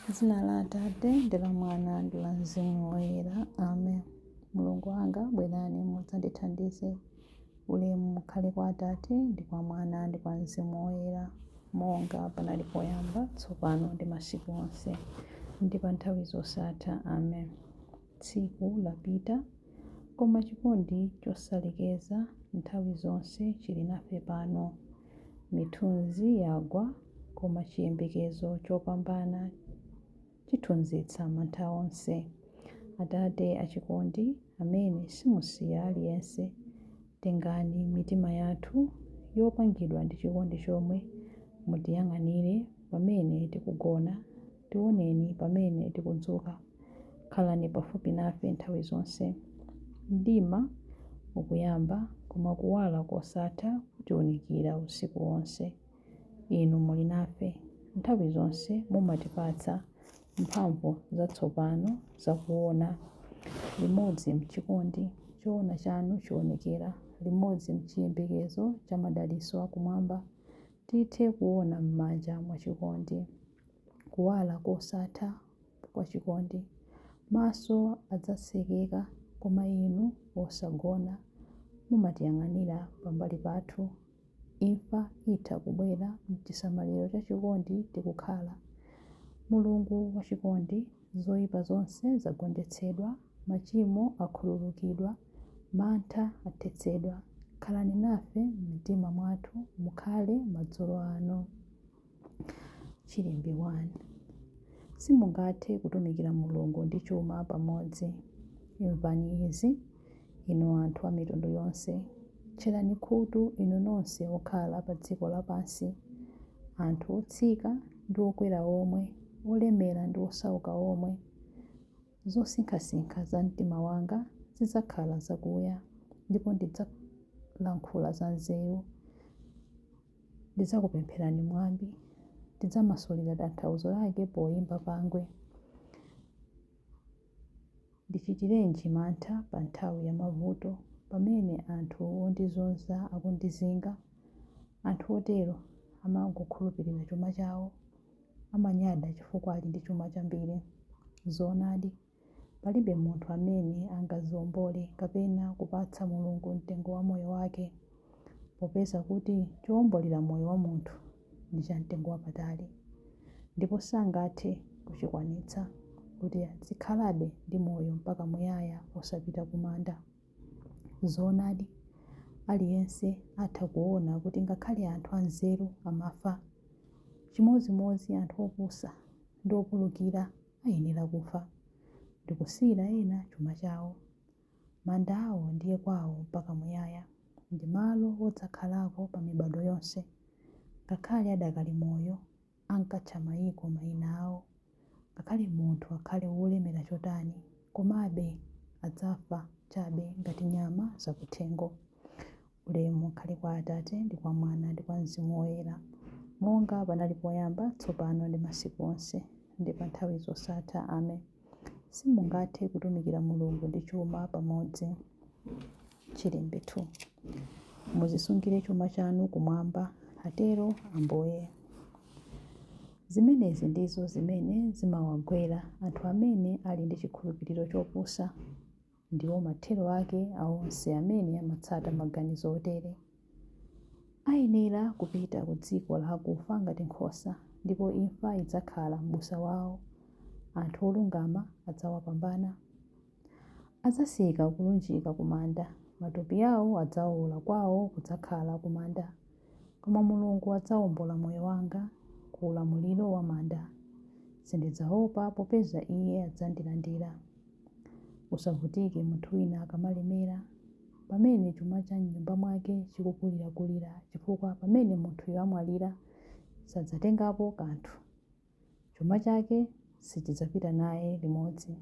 M'dzina la Atate ndi la Mwana ndi la Mzimu Woyera. Amen. Mulungu wanga bwerani mudzandithandize. Ulemu ukhale kwa Atate ndi kwa Mwana ndi kwa Mzimu Woyera, monga panali poyamba, tsopano ndi masiku onse ndi pa nthawi zosatha. Amen. Tsiku lapita, koma chikondi chosalekeza nthawi zonse chili nafe pano. Mithunzi yagwa, koma chiyembekezo chopambana chithunzitsa mantha onse. Atate achikondi, amene simusiya aliyense, tengani mitima yathu yopangidwa ndi chikondi chomwe, mutiyang'anire pamene tikugona, tioneni pamene tikudzuka. Khalani pafupi nafe nthawi zonse. Mdima ukuyamba, koma kuwala kosatha kutiwunikira usiku wonse. Inu muli nafe nthawi zonse, mumatipatsa mphamvu zatsopano zakuona. Limodzi mchikondi choona chanu chionekera, limodzi mchiyembekezo cha madalitso akumwamba, tithe kuona m'manja mwa chikondi. Kuwala kosatha kwa chikondi. Maso adzatsekeka, koma inu osagona mumatiyang'anira pambali pathu. Imfa itha kubwera, mchisamaliro cha chikondi tikukhala. Mulungu wa chikondi, zoyipa zonse zagonjetsedwa, machimo akhululukidwa, mantha athetsedwa. Khalani nafe m'mitima mwathu, mukhale madzulo ano. Chilimbi 1. Simungathe kutumikira Mulungu ndi chuma pamodzi. Imvani izi, inu anthu a mitundu yonse. Tcherani khutu, inu nonse okhala pa dziko lapansi, anthu otsika ndi okwera omwe, olemera ndi osauka omwe. Zosinkhasinkha za mtima wanga zidzakhala zakuya, ndipo ndidzalankhula za nzeru. Ndidzakupempherani mwambi, ndidzamasulira tanthauzo lake poyimba pangwe. Ndichitirenji mantha pa nthawi ya mavuto, pamene anthu ondizunza akundizinga. Anthu otero amangokhulupirira chuma chawo, amanyada chifukwa ali ndi chuma chambiri. Zoonadi, palibe munthu amene angaziwombole kapena kupatsa Mulungu mtengo wa moyo wake, popeza kuti chowombolera moyo wa munthu ndi cha mtengo wapatali, ndipo sangathe kuchikwanitsa kuti azikhalabe ndi moyo mpaka muyaya osapita kumanda. Zoonadi, aliyense atha kuona kuti ngakhale anthu anzeru amafa. Chimodzimodzi anthu opusa ndi opulukira ayenera kufa, ndikusiyira ena chuma chawo. Manda awo ndiye kwawo mpaka muyaya, ndi malo odzakhalako pa mibado yonse. Ngakhale adakali moyo, ankatcha mayiko mayina awo. Ngakhale munthu akhale wolemera chotani, komabe adzafa chabe ngati nyama zakuthengo. Ulemu ukhale kwa Atate ndi kwa Mwana ndi kwa Mzimu Woyera, monga panali poyamba, tsopano ndi masiku onse ndi pa nthawi zosatha. Amen. Simungathe kutumikira Mulungu ndi chuma pamodzi. Chilimbi 2. Muzisungire chuma chanu kumwamba, atero Ambuye. Zimenezi ndizo zimene zimawagwera anthu amene ali ndi chikhulupiriro chopusa. Ndiwo mathero ake awonse amene amatsata maganizo otere. Ayenera kupita ku dziko la akufa ngati nkhosa, ndipo imfa idzakhala m'busa wawo. Anthu olungama adzawapambana. Adzasika kulunjika kumanda, matupi awo adzawola kwawo kudzakhala kumanda. Koma Mulungu adzawombola moyo wanga ku ulamuliro wa manda. Sindidzaopa popeza Iye adzandilandira. Usavutike munthu wina akamalemera, pamene chuma cha m'nyumba mwake chikukulirakulira, chifukwa pamene munthuyo amwalira sadzatengapo kanthu. Chuma chake sichidzapita naye limodzi.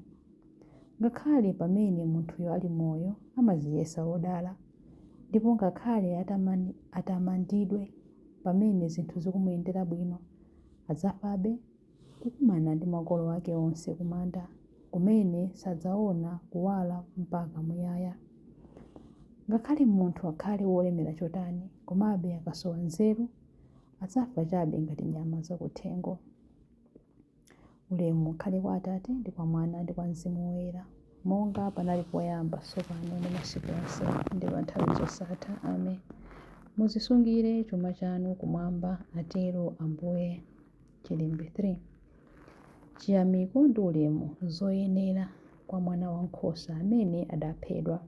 Ngakhale pamene munthuyo ali moyo amadziyesa wodala, ndipo ngakhale atamandidwe, pamene zinthu zikumuyendera bwino, adzafabe kukumana ndi makolo ake onse kumanda, kumene sadzaona kuwala mpaka muyaya. Ngakhale munthu akhale wolemera chotani, komabe akasowa nzeru, adzafa chabe ngati nyama zakuthengo. Ulemu ukhale kwa Atate ndi kwa Mwana ndi kwa Mzimu Woyera, monga panali poyamba, tsopano ndi masiku onse ndi pa nthawi zosatha. Amen. Muzisungire chuma chanu kumwamba, atero Ambuye. Chilimbe 3. Chiyamiko ndi ulemu zoyenera kwa mwana wankhosa amene adaphedwa.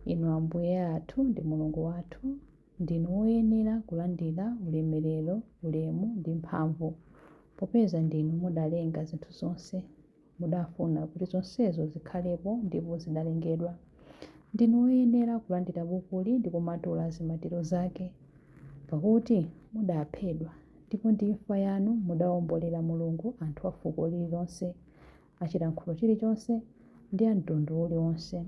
Inu Ambuye athu ndi Mulungu wathu, ndinu woyenera kulandira ulemerero, ulemu ndi mphamvu, popeza ndinu mudalenga zinthu zonse, mudafuna kuti zonsezo zikhalepo ndipo zidalengedwa. Ndinu woyenera kulandira bukuli ndi kumatula zimatiro zake, pakuti mudaphedwa ndipo ndi imfa yanu mudawombolera Mulungu anthu a fuko lililonse, achilankhulo chilichonse ndi a mtundu uliwonse.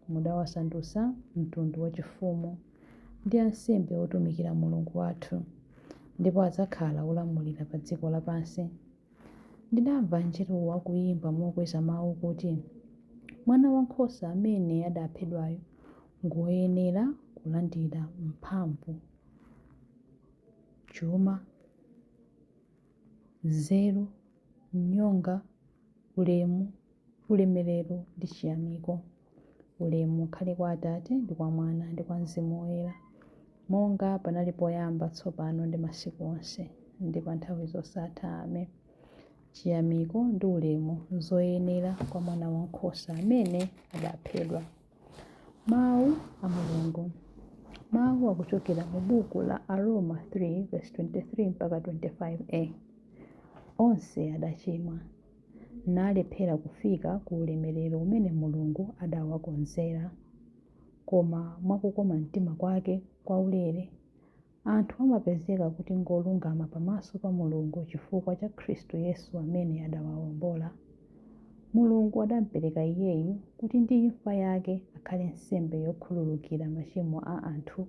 Mudawasandutsa mtundu wachifumu ndi ansembe otumikira Mulungu wathu, ndipo adzakhala olamulira pa dziko lapansi. Ndidamva mngelowo akuyimba mokweza mawu kuti, mwana wankhosa amene adaphedwayo ngoyenera kulandira mphamvu, chuma, nzeru, nyonga, ulemu, ulemerero ndi chiyamiko. Ulemu ukhale kwa Atate ndi kwa Mwana ndi kwa Mzimu Woyera, monga panali poyamba, tsopano ndi masiku onse ndi pa nthawi zosatha. Amen. Chiyamiko ndi ulemu zoyenera kwa mwana wankhosa amene adaphedwa. Mawu a Mulungu. Mawu akuchokera mu buku la Aroma 3:23 mpaka 25a. Onse adachimwa nalephera kufika ku ulemerero umene Mulungu adawakonzera. Koma mwakukoma mtima kwake kwaulere, anthu amapezeka kuti ngolungama pamaso pa Mulungu chifukwa cha Khristu Yesu amene adawawombola. Mulungu adamupereka Iyeyu kuti ndi imfa yake akhale nsembe yokhululukira machimo a anthu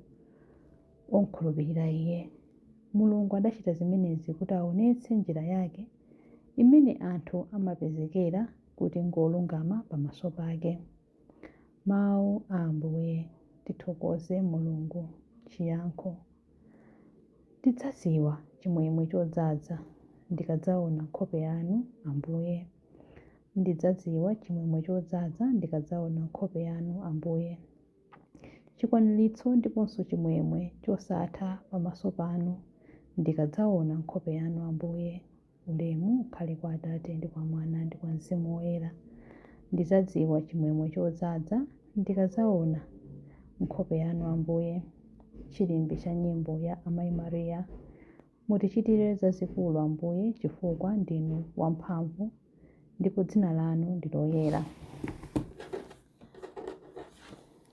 okhulupirira Iye. Mulungu adachita zimenezi kuti aonetse njira yake imene anthu amapezekera kuti ngolungama pamaso pake. Mawu a Ambuye. Tithokoze Mulungu. Chiyankho. Tidzadziwa chimwemwe chodzaza ndikadzaona nkhope yanu, Ambuye. Ndidzadziwa chimwemwe chodzaza ndikadzaona nkhope yanu, Ambuye. Chikwaniritso ndiponso chimwemwe chosatha pamaso panu ndikadzaona nkhope yanu, Ambuye. Ulemu ukhale kwa Atate ndi kwa Mwana ndi kwa Mzimu Woyera. Ndidzadziwa chimwemwe chodzaza ndikadzaona nkhope yanu, Ambuye. Chilimbi cha nyimbo ya Amayi Mariya. Mutichitire zazikulu, Ambuye, chifukwa ndinu wamphamvu ndipo dzina lanu ndi loyera.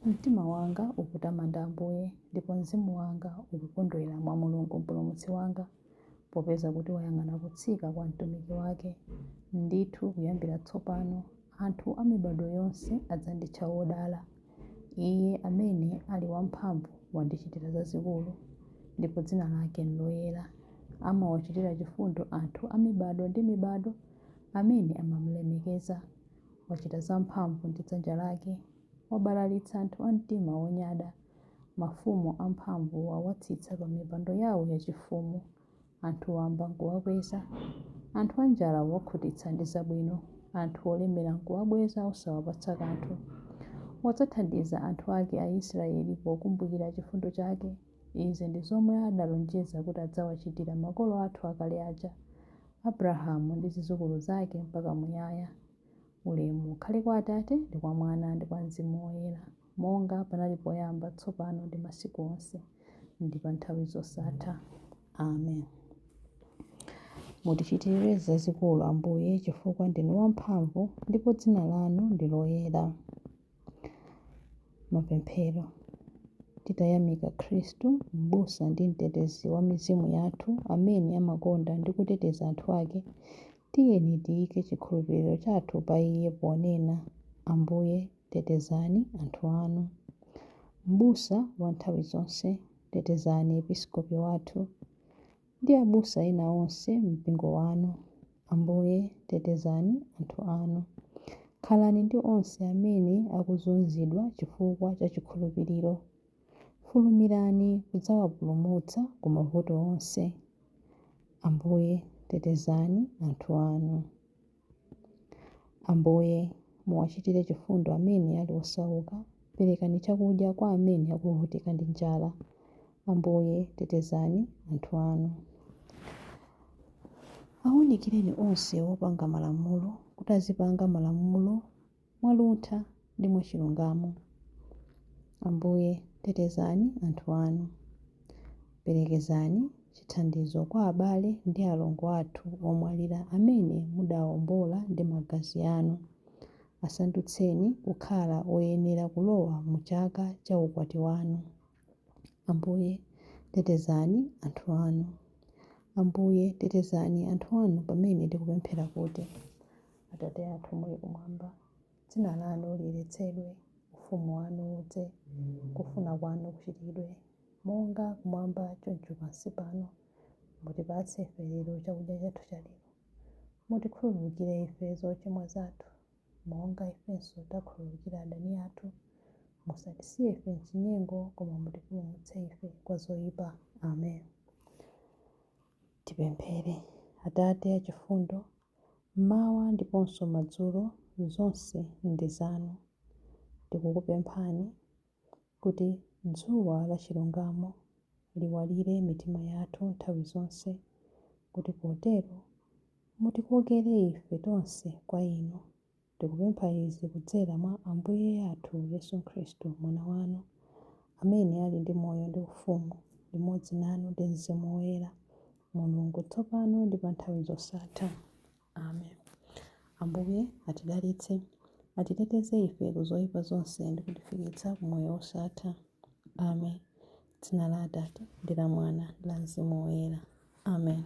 Mtima wanga ukutamanda Ambuye, ndipo mzimu wanga ukukondwera mwa Mulungu mpulumutsi wanga, popeza kuti wayang'ana kutsika kwa mtumiki wake. Ndithu kuyambira tsopano anthu a mibado yonse adzanditcha wodala. Iye amene ali wamphamvu wandichitira zazikulu, ndipo dzina lake ndi loyera. Amawachitira chifundo anthu a mibado ndi mibado amene amamulemekeza. Wachita zamphamvu ndi dzanja lake, wabalalitsa anthu a mtima wonyada. Mafumu amphamvu wawatsitsa pa mipando yawo yachifumu. Anthu wamba nkuwakweza, anthu anjala wakhutitsa ndi zabwino. Anthu olemera nkuwabweza osawapatsa kanthu. Wadzathandiza anthu ake a Israeli pokumbukira chifundo chake. Izi ndi zomwe adalonjeza kuti adzawachitira makolo athu akale aja, Abrahamu ndi zidzukulu zake mpaka muyaya. Ulemu ukhale kwa Atate ndi kwa Mwana ndi kwa Mzimu Woyera, monga panali poyamba, tsopano ndi masiku onse ndi pa nthawi zosatha. Amen. Mutichitire zazikulu, Ambuye, chifukwa ndinu wamphamvu ndipo dzina lanu ndi loyera. Mapemphero. Titayamika Khristu, m'busa ndi mtetezi wa mizimu yathu, amene amakonda ndi kuteteza anthu ake, tiyeni tiyike chikhulupiriro chathu pa Iye ponena, Ambuye, tetezani anthu anu. M'busa wa nthawi zonse, tetezani episkopi wathu ndi abusa ena onse mpingo wanu. Ambuye, tetezani anthu anu. Khalani ndi onse amene akuzunzidwa chifukwa cha chikhulupiriro. Fulumirani kudzawapulumutsa ku mavuto onse. Ambuye, tetezani anthu anu. Ambuye muwachitire chifundo amene ali osauka, perekani chakudya kwa amene akuvutika ndi njala. Ambuye tetezani anthu anu. Awunikireni onse opanga malamulo kuti azipanga malamulo mwaluntha ndi mwachilungamo. Ambuye tetezani anthu anu. Perekezani chithandizo kwa abale ndi alongo athu omwalira amene mudawombola ndi magazi anu. Asandutseni kukhala oyenera kulowa mu chaka cha ukwati wanu. Ambuye tetezani anthu anu. Ambuye tetezani anthu anu pamene tikupemphera kuti: Atate athu muli kumwamba, dzina lanu liyeretsedwe, ufumu wanu udze, kufuna kwanu kuchitidwe monga kumwamba choncho pansi pano. Mutipatse ife lero chakudya chathu cha lero. Mutikhululukire ife zochimwa zathu monga ifenso takhululukira adani athu. Musatisiye ife m'chinyengo, koma mutipulumutse ife kwa zoyipa. Amen. Tipemphere. Atate achifundo, mmawa ndiponso madzulo zonse ndi zanu. Tikukupemphani kuti dzuwa la chilungamo liwalire mitima yathu nthawi zonse, kuti potero mutikokere ife tonse kwa inu. Tikupempha izi kudzera mwa Ambuye athu Yesu Khristu, mwana wanu, amene ali ndi moyo ndi ufumu limodzi nanu ndi Mzimu Woyera, Mulungu tsopano ndi pa nthawi zosatha. Amen. Ambuye atidalitse, atiteteze ife ku zoyipa zonse ndi kutifikitsa ku moyo wosatha. Amen. Dzina la Atate ndi la Mwana ndi la Mzimu Woyera. Amen.